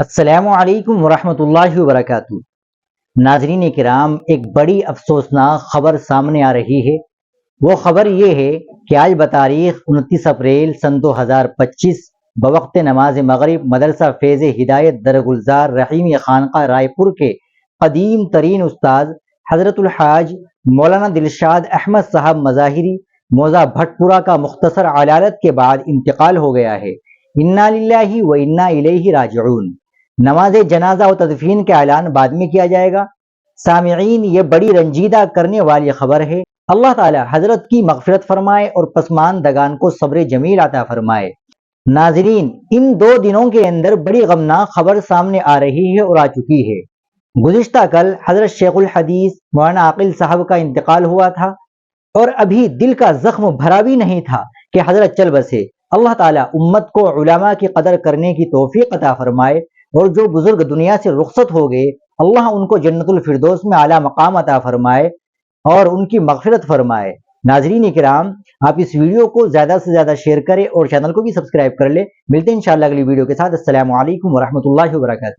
السلام علیکم ورحمۃ اللہ وبرکاتہ۔ ناظرین کرام، ایک بڑی افسوسناک خبر سامنے آ رہی ہے۔ وہ خبر یہ ہے کہ آج بتاریخ 29 اپریل سن 2025 بوقت نماز مغرب مدرسہ فیض ہدایت درگلزار رحیمی خانقاہ رائے پور کے قدیم ترین استاد حضرت الحاج مولانا دلشاد احمد صاحب مظاہری موضع بھٹ پورہ کا مختصر علالت کے بعد انتقال ہو گیا ہے۔ انا للہ و انا الیہ راجعون۔ نماز جنازہ و تدفین کا اعلان بعد میں کیا جائے گا۔ سامعین، یہ بڑی رنجیدہ کرنے والی خبر ہے۔ اللہ تعالی حضرت کی مغفرت فرمائے اور پسماندگان کو صبر جمیل عطا فرمائے۔ ناظرین، ان 2 دنوں کے اندر بڑی غمناک خبر سامنے آ رہی ہے اور آ چکی ہے۔ گزشتہ کل حضرت شیخ الحدیث مولانا عاقل صاحب کا انتقال ہوا تھا اور ابھی دل کا زخم بھرا بھی نہیں تھا کہ حضرت چل بسے۔ اللہ تعالی امت کو علماء کی قدر کرنے کی توفیق عطا فرمائے، اور جو بزرگ دنیا سے رخصت ہو گئے اللہ ان کو جنت الفردوس میں اعلیٰ مقام عطا فرمائے اور ان کی مغفرت فرمائے۔ ناظرین کرام، آپ اس ویڈیو کو زیادہ سے زیادہ شیئر کریں اور چینل کو بھی سبسکرائب کر لیں۔ ملتے ہیں انشاءاللہ اگلی ویڈیو کے ساتھ۔ السلام علیکم ورحمۃ اللہ وبرکاتہ۔